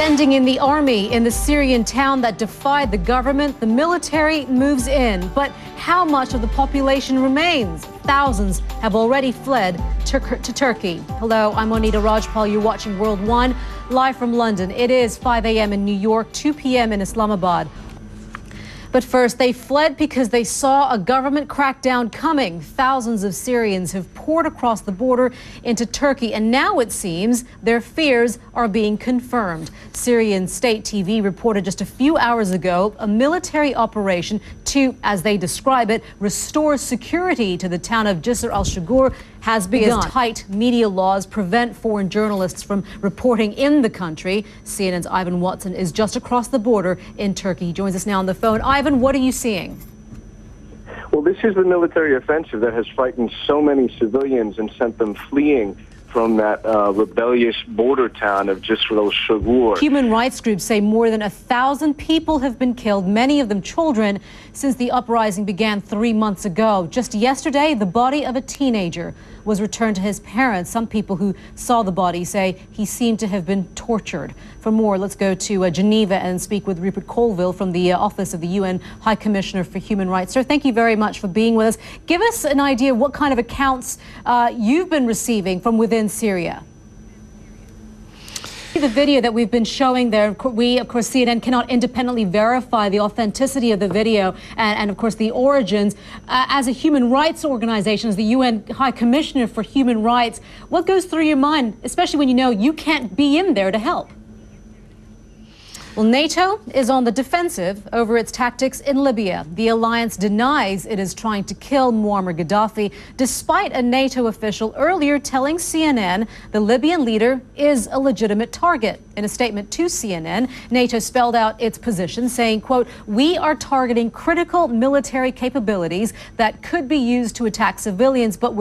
Sending in the army in the Syrian town that defied the government, the military moves in. But how much of the population remains? Thousands have already fled to Turkey. Hello, I'm Monita Rajpal. You're watching World 1, live from London. It is 5 a.m. in New York, 2 p.m. in Islamabad. But first, they fled because they saw a government crackdown coming. Thousands of Syrians have poured across the border into Turkey, and now it seems their fears are being confirmed. Syrian state TV reported just a few hours ago a military operation to, as they describe it, restore security to the town of Jisr al-Shugur has begun. Tight media laws prevent foreign journalists from reporting in the country. CNN's Ivan Watson is just across the border in Turkey. He joins us now on the phone. Ivan, what are you seeing? Well, this is the military offensive that has frightened so many civilians and sent them fleeing from that rebellious border town of Jisr al-Shugur. Human rights groups say more than 1,000 people have been killed, many of them children, since the uprising began 3 months ago. Just yesterday, the body of a teenager was returned to his parents. Some people who saw the body say he seemed to have been tortured. For more, let's go to Geneva and speak with Rupert Colville from the Office of the UN High Commissioner for Human Rights. Sir, thank you very much for being with us. Give us an idea what kind of accounts you've been receiving from within Syria. The video that we've been showing there, we, of course, CNN cannot independently verify the authenticity of the video and of course, the origins. As a human rights organization, as the UN High Commissioner for Human Rights, what goes through your mind, especially when you know you can't be in there to help? Well, NATO is on the defensive over its tactics in Libya. The alliance denies it is trying to kill Muammar Gaddafi, despite a NATO official earlier telling CNN the Libyan leader is a legitimate target. In a statement to CNN, NATO spelled out its position, saying, quote, "We are targeting critical military capabilities that could be used to attack civilians, but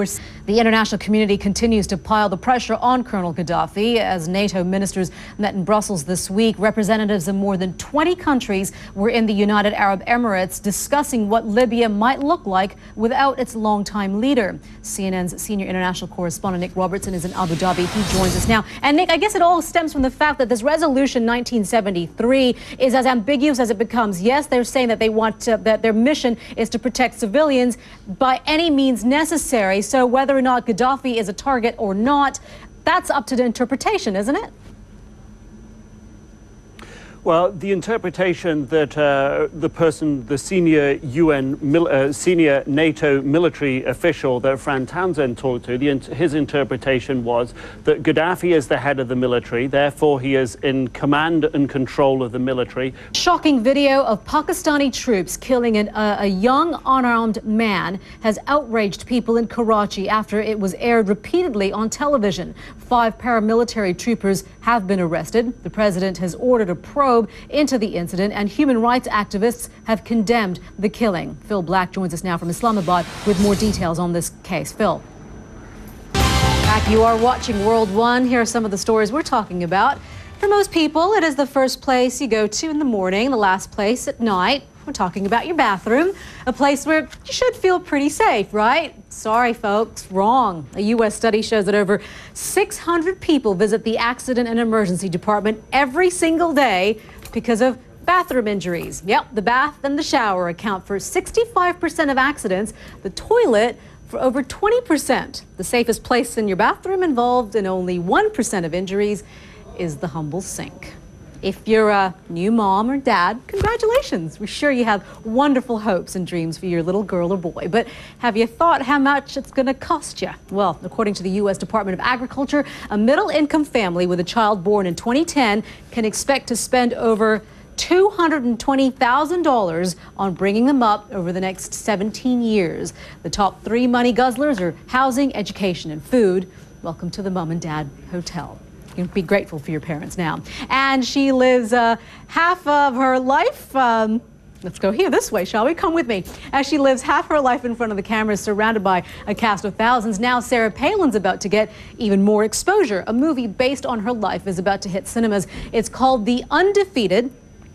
the international community continues to pile the pressure on Colonel Gaddafi." As NATO ministers met in Brussels this week, representatives of more than 20 countries were in the United Arab Emirates discussing what Libya might look like without its longtime leader. CNN's senior international correspondent Nick Robertson is in Abu Dhabi. He joins us now. And Nick, I guess it all stems from the fact that this resolution 1973 is as ambiguous as it becomes. Yes, they're saying that they want that their mission is to protect civilians by any means necessary. So whether or not Gaddafi is a target or not, that's up to the interpretation, isn't it? Well, the interpretation that the senior NATO military official that Fran Townsend talked to, his interpretation was that Gaddafi is the head of the military, therefore he is in command and control of the military. Shocking video of Pakistani troops killing a young unarmed man has outraged people in Karachi after it was aired repeatedly on television. 5 paramilitary troopers have been arrested. The president has ordered a probe into the incident, and human rights activists have condemned the killing. Phil Black joins us now from Islamabad with more details on this case. Phil. Back, you are watching World 1. Here are some of the stories we're talking about. For most people, it is the first place you go to in the morning, the last place at night. We're talking about your bathroom, a place where you should feel pretty safe, right? Sorry, folks, wrong. A U.S. study shows that over 600 people visit the accident and emergency department every single day because of bathroom injuries. Yep, the bath and the shower account for 65% of accidents, the toilet for over 20%. The safest place in your bathroom, involved in only 1% of injuries, is the humble sink. If you're a new mom or dad, congratulations. We're sure you have wonderful hopes and dreams for your little girl or boy. But have you thought how much it's going to cost you? Well, according to the U.S. Department of Agriculture, a middle-income family with a child born in 2010 can expect to spend over $220,000 on bringing them up over the next 17 years. The top 3 money guzzlers are housing, education, and food. Welcome to the Mom and Dad Hotel. You can be grateful for your parents now. And she lives half of her life. Let's go here this way, shall we? Come with me. As she lives half her life in front of the cameras, surrounded by a cast of thousands. Now Sarah Palin's about to get even more exposure. A movie based on her life is about to hit cinemas. It's called The Undefeated,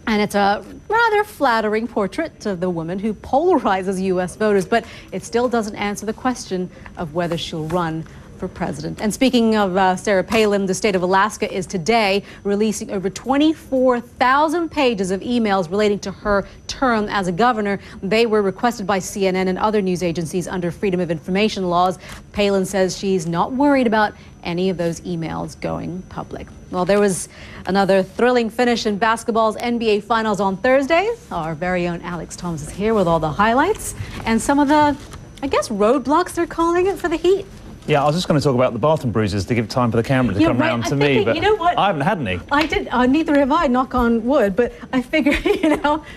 and it's a rather flattering portrait of the woman who polarizes U.S. voters, but it still doesn't answer the question of whether she'll run for president. And speaking of Sarah Palin, the state of Alaska is today releasing over 24,000 pages of emails relating to her term as a governor. They were requested by CNN and other news agencies under Freedom of Information laws. Palin says she's not worried about any of those emails going public. Well, there was another thrilling finish in basketball's NBA Finals on Thursday. Our very own Alex Thomas is here with all the highlights and some of the, I guess, roadblocks they're calling it for the Heat. Yeah, I was just going to talk about the bathroom bruises to give time for the camera to come round to me, but you know what? I haven't had any. I did, neither have I, knock on wood, but I figure,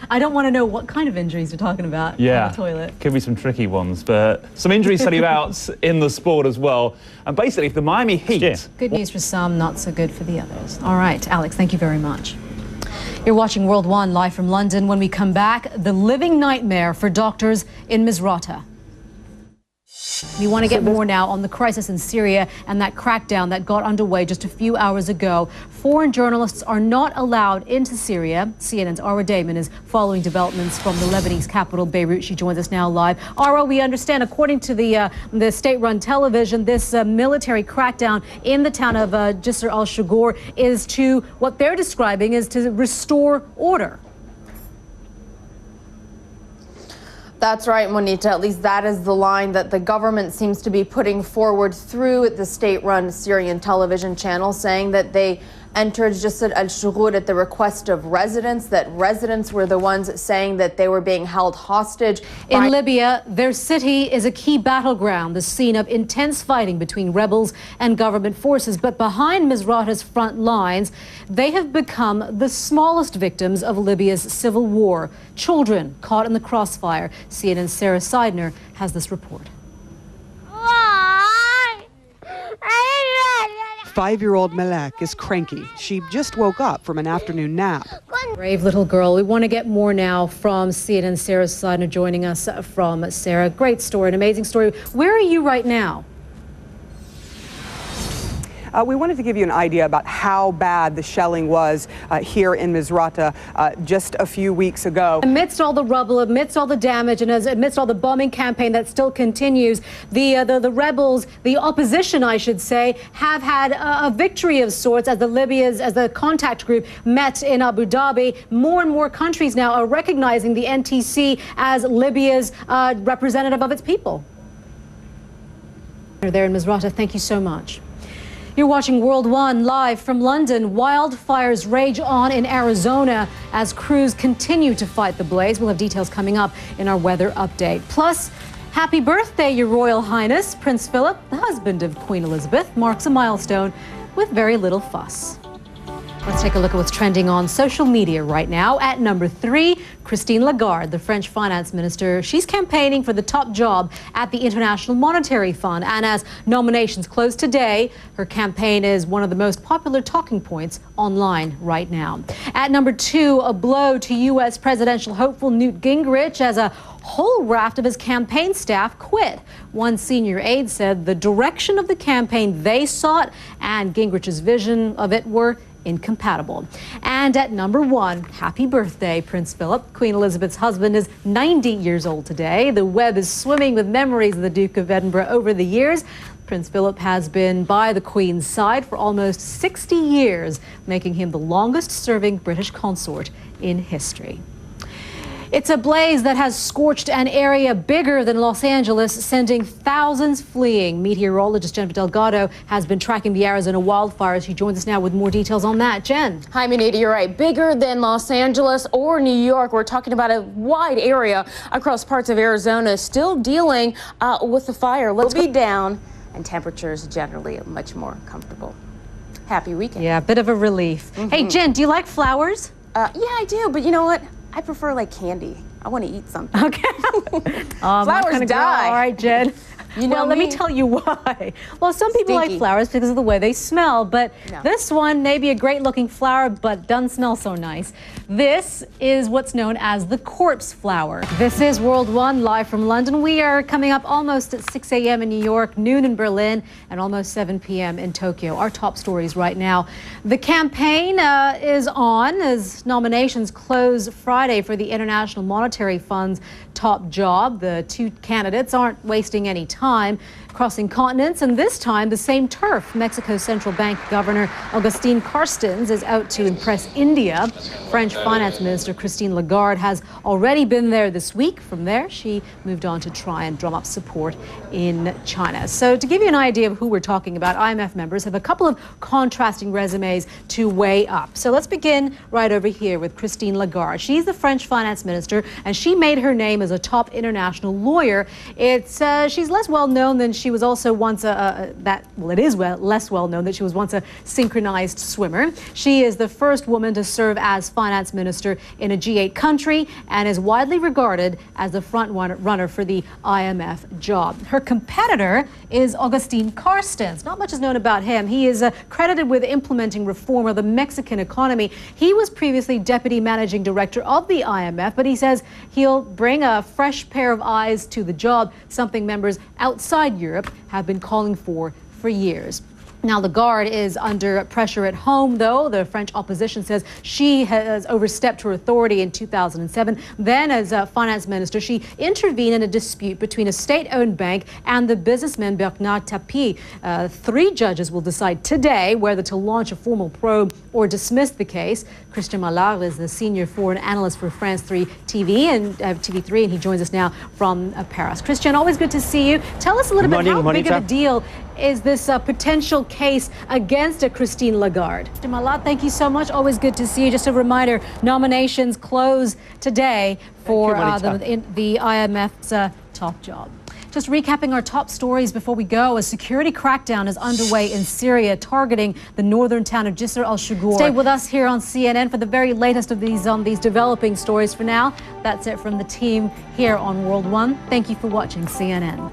I don't want to know what kind of injuries you're talking about on the toilet. Could be some tricky ones, but some injuries study bouts in the sport as well. And basically, if the Miami Heat... Good news for some, not so good for the others. All right, Alex, thank you very much. You're watching World One live from London. When we come back, the living nightmare for doctors in Misrata. We want to get more now on the crisis in Syria and that crackdown that got underway just a few hours ago. Foreign journalists are not allowed into Syria. CNN's Ara Damon is following developments from the Lebanese capital, Beirut. She joins us now live. Ara, we understand, according to the state-run television, this military crackdown in the town of Jisr al-Shughur is to, what they're describing is to restore order. That's right, Monita. At least that is the line that the government seems to be putting forward through the state-run Syrian television channel, saying that they entered Jisr al-Shughur at the request of residents, that residents were the ones saying that they were being held hostage. In Libya, their city is a key battleground, the scene of intense fighting between rebels and government forces. But behind Misrata's front lines, they have become the smallest victims of Libya's civil war. Children caught in the crossfire. CNN's Sarah Seidner has this report. 5-year-old Malek is cranky. She just woke up from an afternoon nap. Brave little girl. We want to get more now from CNN's Sarah Seidner joining us from Sarah. Great story, an amazing story. Where are you right now? We wanted to give you an idea about how bad the shelling was here in Misrata just a few weeks ago. Amidst all the rubble, amidst all the damage, and amidst all the bombing campaign that still continues, the rebels, the opposition, I should say, have had a victory of sorts as the contact group met in Abu Dhabi. More and more countries now are recognizing the NTC as Libya's representative of its people. There in Misrata, thank you so much. You're watching World One live from London. Wildfires rage on in Arizona as crews continue to fight the blaze. We'll have details coming up in our weather update. Plus, happy birthday, Your Royal Highness. Prince Philip, the husband of Queen Elizabeth, marks a milestone with very little fuss. Let's take a look at what's trending on social media right now. At number 3, Christine Lagarde, the French finance minister. She's campaigning for the top job at the International Monetary Fund. And as nominations close today, her campaign is one of the most popular talking points online right now. At number 2, a blow to U.S. presidential hopeful Newt Gingrich as a whole raft of his campaign staff quit. One senior aide said the direction of the campaign they sought and Gingrich's vision of it were incompatible. And at number 1, happy birthday, Prince Philip. Queen Elizabeth's husband is 90 years old today. The web is swimming with memories of the Duke of Edinburgh over the years. Prince Philip has been by the Queen's side for almost 60 years, making him the longest-serving British consort in history. It's a blaze that has scorched an area bigger than Los Angeles, sending thousands fleeing. Meteorologist Jennifer Delgado has been tracking the Arizona wildfires. She joins us now with more details on that. Jen. Hi, Monita, you're right. Bigger than Los Angeles or New York. We're talking about a wide area across parts of Arizona still dealing with the fire. Let's be down, and temperatures generally much more comfortable. Happy weekend. Yeah, a bit of a relief. Hey, Jen, do you like flowers? Yeah, I do, but you know what? I prefer like candy. I want to eat something. Okay. Flowers die. All right, Jen. You know well, let me tell you why. Well, some people like flowers because of the way they smell, but this one may be a great-looking flower, but doesn't smell so nice. This is what's known as the corpse flower. This is World One, live from London. We are coming up almost at 6 a.m. in New York, noon in Berlin, and almost 7 p.m. in Tokyo. Our top stories right now. The campaign is on as nominations close Friday for the International Monetary Fund's top job. The two candidates aren't wasting any time. crossing continents, and this time the same turf. Mexico's central bank governor Agustín Carstens is out to impress India. French finance minister Christine Lagarde has already been there this week. From there, she moved on to try and drum up support in China. So to give you an idea of who we're talking about, IMF members have a couple of contrasting resumes to weigh up. So let's begin right over here with Christine Lagarde. She's the French finance minister, and she made her name as a top international lawyer. She's less well known than she was also once less well known that she was once a synchronized swimmer. She is the first woman to serve as finance minister in a G8 country and is widely regarded as the front runner for the IMF job. Her competitor is Agustín Carstens. Not much is known about him. He is credited with implementing reform of the Mexican economy. He was previously deputy managing director of the IMF, but he says he'll bring a fresh pair of eyes to the job, something members outside Europe have been calling for years. Now, Lagarde is under pressure at home, though. The French opposition says she has overstepped her authority in 2007. Then, as a finance minister, she intervened in a dispute between a state-owned bank and the businessman Bernard Tapie. 3 judges will decide today whether to launch a formal probe or dismiss the case. Christian Mallard is the senior foreign analyst for France 3 TV and TV3, and he joins us now from Paris. Christian, always good to see you. Tell us a little bit how big of a deal is this potential case against Christine Lagarde? Mr. Mallard, thank you so much. Always good to see you. Just a reminder, nominations close today for the IMF's top job. Just recapping our top stories before we go. A security crackdown is underway in Syria, targeting the northern town of Jisr al-Shughur. Stay with us here on CNN for the very latest of these developing stories. For now, that's it from the team here on World One. Thank you for watching CNN.